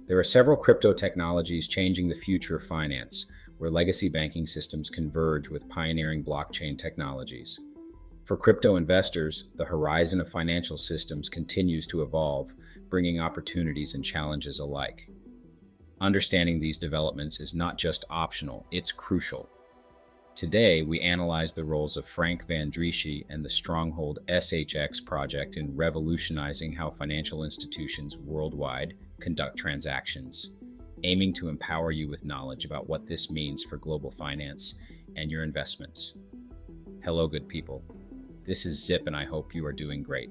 There are several crypto technologies changing the future of finance, where legacy banking systems converge with pioneering blockchain technologies. For crypto investors, the horizon of financial systems continues to evolve, bringing opportunities and challenges alike. Understanding these developments is not just optional, it's crucial. Today, we analyze the roles of Frank van Driesche and the Stronghold SHx project in revolutionizing how financial institutions worldwide conduct transactions, aiming to empower you with knowledge about what this means for global finance and your investments. Hello, good people. This is Zip, and I hope you are doing great.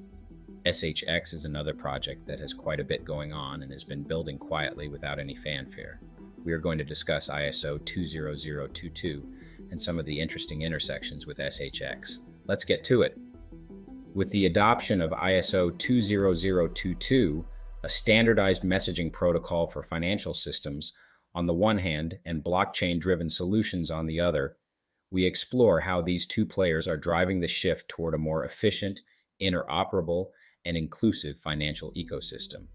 SHx is another project that has quite a bit going on and has been building quietly without any fanfare. We are going to discuss ISO 20022 and some of the interesting intersections with SHx. Let's get to it. With the adoption of ISO 20022, a standardized messaging protocol for financial systems on the one hand and blockchain-driven solutions on the other, we explore how these two players are driving the shift toward a more efficient, interoperable, and inclusive financial ecosystem.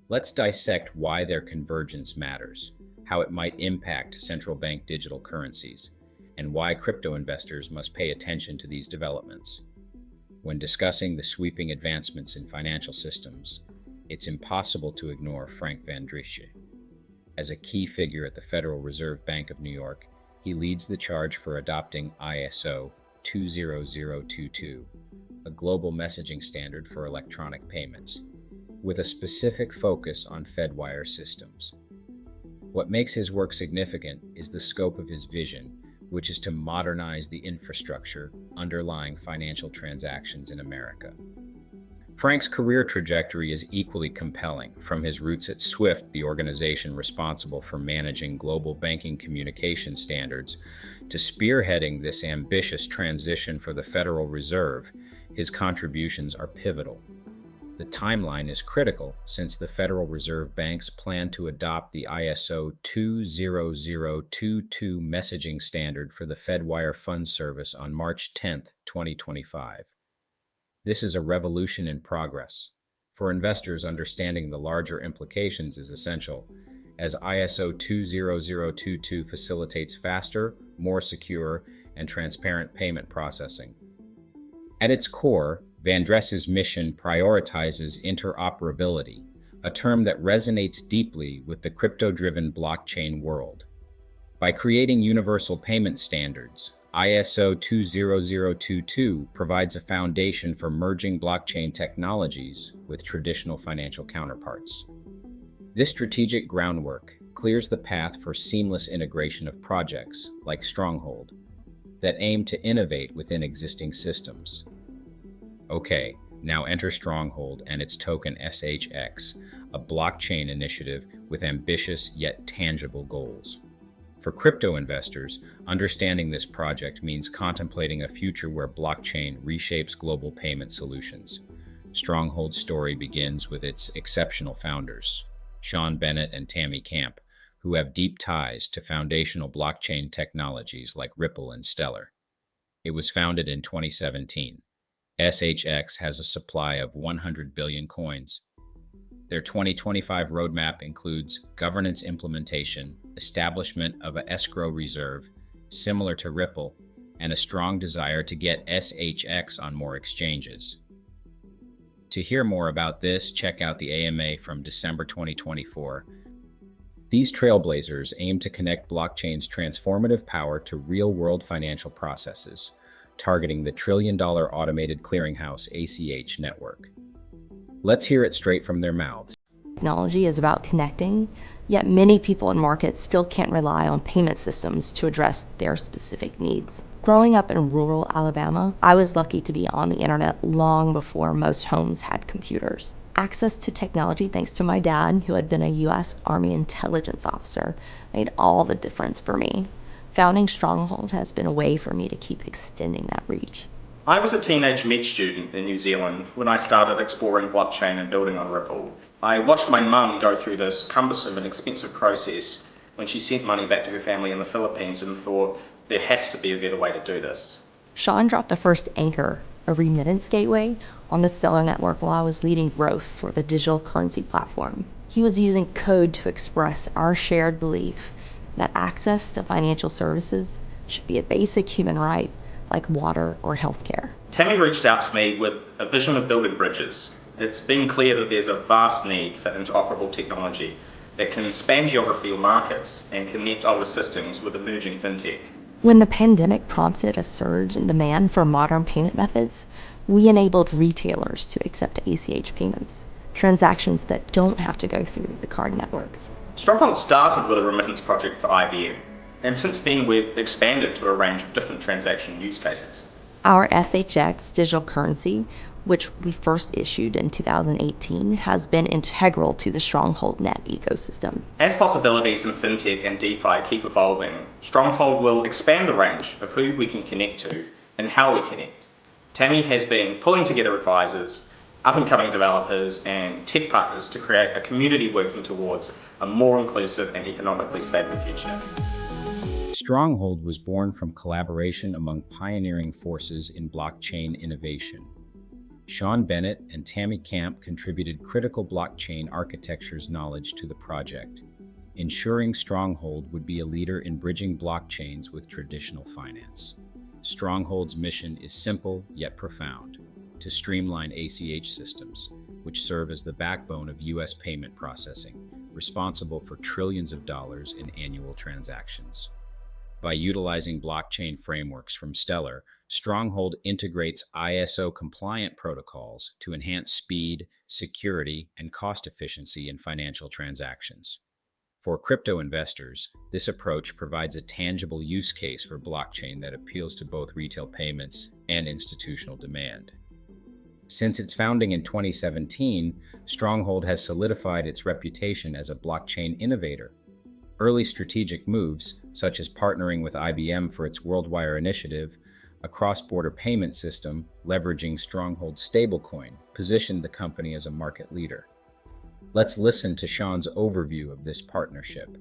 Let's dissect why their convergence matters, how it might impact central bank digital currencies, and why crypto investors must pay attention to these developments. When discussing the sweeping advancements in financial systems, it's impossible to ignore Frank van Driesche. As a key figure at the Federal Reserve Bank of New York, he leads the charge for adopting ISO 20022, a global messaging standard for electronic payments, with a specific focus on Fedwire systems. What makes his work significant is the scope of his vision, which is to modernize the infrastructure underlying financial transactions in America. Frank's career trajectory is equally compelling, from his roots at SWIFT, the organization responsible for managing global banking communication standards, to spearheading this ambitious transition for the Federal Reserve. His contributions are pivotal. The timeline is critical since the Federal Reserve banks plan to adopt the ISO 20022 messaging standard for the Fedwire Fund Service on March 10, 2025. This is a revolution in progress. For investors, understanding the larger implications is essential, as ISO 20022 facilitates faster, more secure, and transparent payment processing. At its core, Van Driesche's mission prioritizes interoperability, a term that resonates deeply with the crypto-driven blockchain world. By creating universal payment standards, ISO 20022 provides a foundation for merging blockchain technologies with traditional financial counterparts. This strategic groundwork clears the path for seamless integration of projects like Stronghold that aim to innovate within existing systems. Okay, now enter Stronghold and its token SHx, a blockchain initiative with ambitious yet tangible goals. For crypto investors, understanding this project means contemplating a future where blockchain reshapes global payment solutions. Stronghold's story begins with its exceptional founders, Sean Bennett and Tammy Camp, who have deep ties to foundational blockchain technologies like Ripple and Stellar. It was founded in 2017. SHx has a supply of 100 billion coins. Their 2025 roadmap includes governance implementation, establishment of an escrow reserve, similar to Ripple, and a strong desire to get SHx on more exchanges. To hear more about this, check out the AMA from December 2024. These trailblazers aim to connect blockchain's transformative power to real-world financial processes, targeting the trillion-dollar automated clearinghouse ACH network. Let's hear it straight from their mouths. Technology is about connecting, yet many people in markets still can't rely on payment systems to address their specific needs. Growing up in rural Alabama, I was lucky to be on the internet long before most homes had computers. Access to technology, thanks to my dad, who had been a U.S. Army intelligence officer, made all the difference for me. Founding Stronghold has been a way for me to keep extending that reach. I was a teenage med student in New Zealand when I started exploring blockchain and building on Ripple. I watched my mum go through this cumbersome and expensive process when she sent money back to her family in the Philippines and thought, there has to be a better way to do this. Sean dropped the first anchor, a remittance gateway, on the Stellar network while I was leading growth for the digital currency platform. He was using code to express our shared belief that access to financial services should be a basic human right like water or healthcare. Tammy reached out to me with a vision of building bridges. It's been clear that there's a vast need for interoperable technology that can span geography or markets and connect older systems with emerging fintech. When the pandemic prompted a surge in demand for modern payment methods, we enabled retailers to accept ACH payments, transactions that don't have to go through the card networks. Stronghold started with a remittance project for IBM, and since then we've expanded to a range of different transaction use cases. Our SHx digital currency, which we first issued in 2018, has been integral to the Stronghold Net ecosystem. As possibilities in fintech and DeFi keep evolving, Stronghold will expand the range of who we can connect to and how we connect. Tammy has been pulling together advisors, up-and-coming developers and tech partners to create a community working towards a more inclusive and economically stable future. Stronghold was born from collaboration among pioneering forces in blockchain innovation. Sean Bennett and Tammy Camp contributed critical blockchain architectures knowledge to the project, ensuring Stronghold would be a leader in bridging blockchains with traditional finance. Stronghold's mission is simple yet profound: to streamline ACH systems, which serve as the backbone of U.S. payment processing, responsible for trillions of dollars in annual transactions. By utilizing blockchain frameworks from Stellar, Stronghold integrates ISO-compliant protocols to enhance speed, security, and cost efficiency in financial transactions. For crypto investors, this approach provides a tangible use case for blockchain that appeals to both retail payments and institutional demand. Since its founding in 2017, Stronghold has solidified its reputation as a blockchain innovator. Early strategic moves, such as partnering with IBM for its WorldWire initiative, a cross-border payment system leveraging Stronghold's stablecoin, positioned the company as a market leader. Let's listen to Sean's overview of this partnership.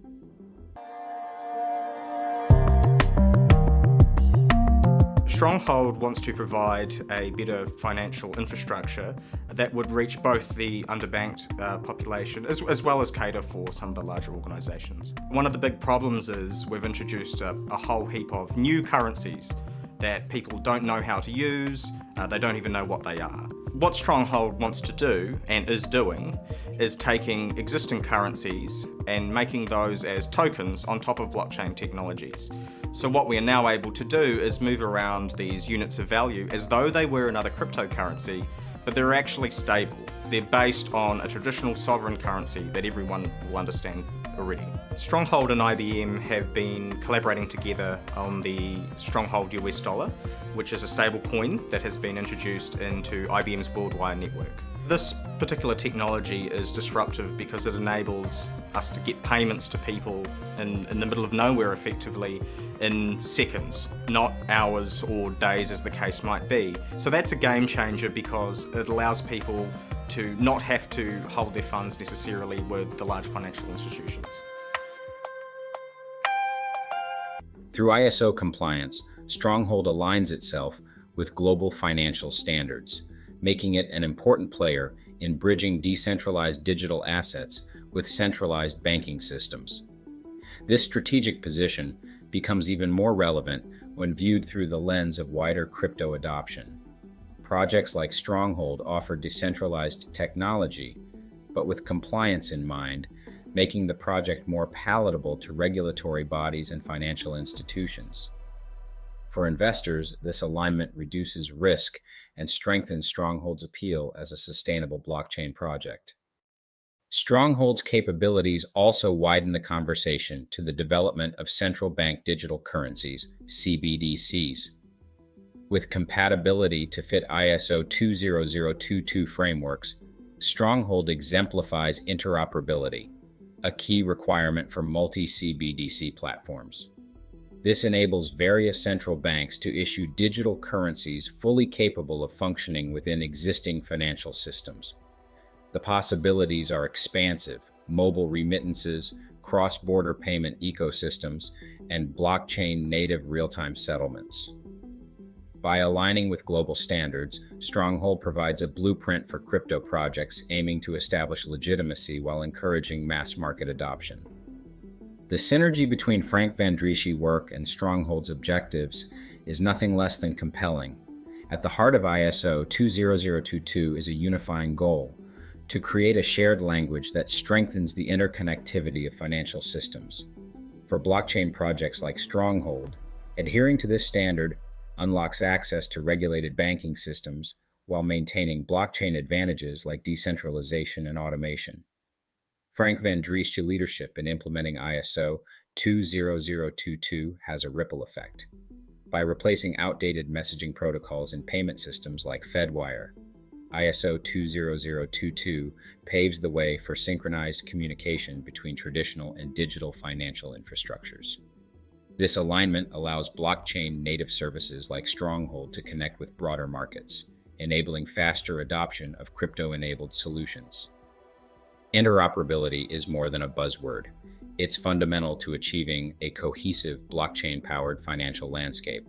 Stronghold wants to provide a better financial infrastructure that would reach both the underbanked population as well as cater for some of the larger organisations. One of the big problems is we've introduced a whole heap of new currencies that people don't know how to use, they don't even know what they are. What Stronghold wants to do, and is doing, is taking existing currencies and making those as tokens on top of blockchain technologies. So what we are now able to do is move around these units of value as though they were another cryptocurrency, but they're actually stable. They're based on a traditional sovereign currency that everyone will understand already. Stronghold and IBM have been collaborating together on the Stronghold US dollar, which is a stable coin that has been introduced into IBM's WorldWire network. This particular technology is disruptive because it enables us to get payments to people in the middle of nowhere effectively in seconds, not hours or days as the case might be. So that's a game changer because it allows people to not have to hold their funds necessarily with the large financial institutions. Through ISO compliance, Stronghold aligns itself with global financial standards, making it an important player in bridging decentralized digital assets with centralized banking systems. This strategic position becomes even more relevant when viewed through the lens of wider crypto adoption. Projects like Stronghold offer decentralized technology, but with compliance in mind, making the project more palatable to regulatory bodies and financial institutions. For investors, this alignment reduces risk and strengthens Stronghold's appeal as a sustainable blockchain project. Stronghold's capabilities also widen the conversation to the development of central bank digital currencies, CBDCs. With compatibility to fit ISO 20022 frameworks, Stronghold exemplifies interoperability, a key requirement for multi-CBDC platforms. This enables various central banks to issue digital currencies fully capable of functioning within existing financial systems. The possibilities are expansive: mobile remittances, cross-border payment ecosystems, and blockchain-native real-time settlements. By aligning with global standards, Stronghold provides a blueprint for crypto projects aiming to establish legitimacy while encouraging mass market adoption. The synergy between Frank Van Driesch's work and Stronghold's objectives is nothing less than compelling. At the heart of ISO 20022 is a unifying goal: to create a shared language that strengthens the interconnectivity of financial systems. For blockchain projects like Stronghold, adhering to this standard unlocks access to regulated banking systems while maintaining blockchain advantages like decentralization and automation. Frank Van Driesch's leadership in implementing ISO 20022 has a ripple effect. By replacing outdated messaging protocols in payment systems like Fedwire, ISO 20022 paves the way for synchronized communication between traditional and digital financial infrastructures. This alignment allows blockchain-native services like Stronghold to connect with broader markets, enabling faster adoption of crypto-enabled solutions. Interoperability is more than a buzzword. It's fundamental to achieving a cohesive blockchain-powered financial landscape.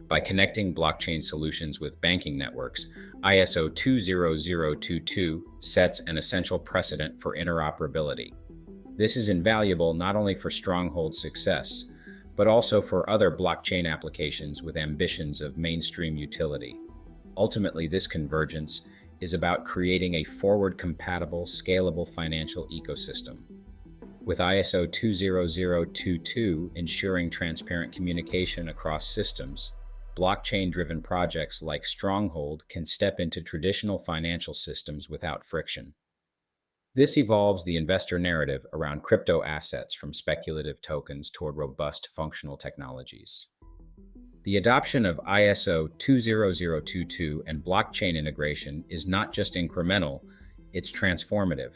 By connecting blockchain solutions with banking networks, ISO 20022 sets an essential precedent for interoperability. This is invaluable not only for Stronghold's success, but also for other blockchain applications with ambitions of mainstream utility. Ultimately, this convergence is about creating a forward-compatible, scalable financial ecosystem. With ISO 20022 ensuring transparent communication across systems, blockchain-driven projects like Stronghold can step into traditional financial systems without friction. This evolves the investor narrative around crypto assets from speculative tokens toward robust functional technologies. The adoption of ISO 20022 and blockchain integration is not just incremental, it's transformative.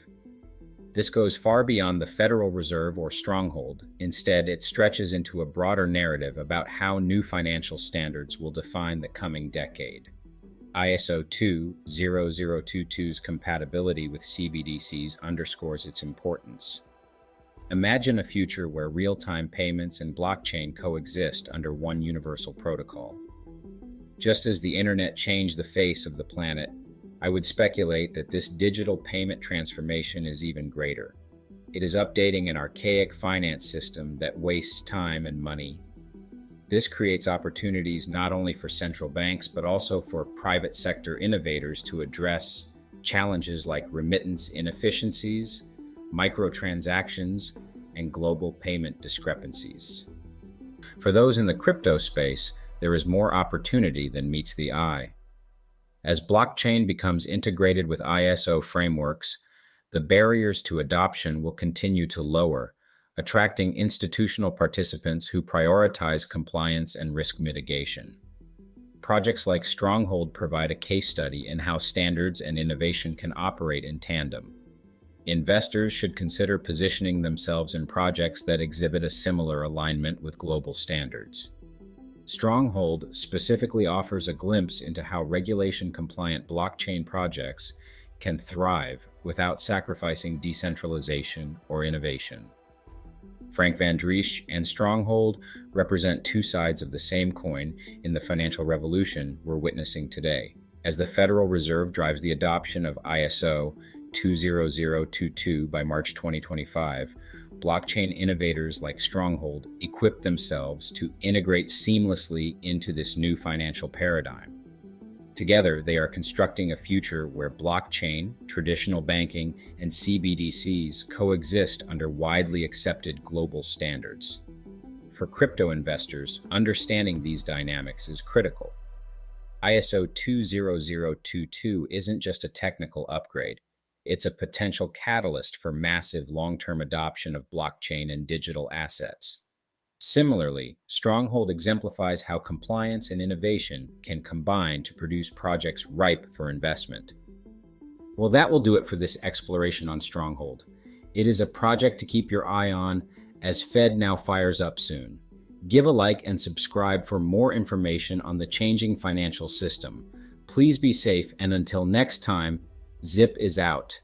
This goes far beyond the Federal Reserve or Stronghold. Instead, it stretches into a broader narrative about how new financial standards will define the coming decade. ISO 20022's compatibility with CBDCs underscores its importance. Imagine a future where real-time payments and blockchain coexist under one universal protocol. Just as the internet changed the face of the planet, I would speculate that this digital payment transformation is even greater. It is updating an archaic finance system that wastes time and money. This creates opportunities not only for central banks, but also for private sector innovators to address challenges like remittance inefficiencies, microtransactions, and global payment discrepancies. For those in the crypto space, there is more opportunity than meets the eye. As blockchain becomes integrated with ISO frameworks, the barriers to adoption will continue to lower, attracting institutional participants who prioritize compliance and risk mitigation. Projects like Stronghold provide a case study in how standards and innovation can operate in tandem. Investors should consider positioning themselves in projects that exhibit a similar alignment with global standards. Stronghold specifically offers a glimpse into how regulation-compliant blockchain projects can thrive without sacrificing decentralization or innovation. Frank Van Driesch and Stronghold represent two sides of the same coin in the financial revolution we're witnessing today. As the Federal Reserve drives the adoption of ISO 20022 by March 2025, blockchain innovators like Stronghold equip themselves to integrate seamlessly into this new financial paradigm. Together, they are constructing a future where blockchain, traditional banking, and CBDCs coexist under widely accepted global standards. For crypto investors, understanding these dynamics is critical. ISO 20022 isn't just a technical upgrade. It's a potential catalyst for massive long-term adoption of blockchain and digital assets. Similarly, Stronghold exemplifies how compliance and innovation can combine to produce projects ripe for investment. Well, that will do it for this exploration on Stronghold. It is a project to keep your eye on as Fed now fires up soon. Give a like and subscribe for more information on the changing financial system. Please be safe, and until next time, Zip is out.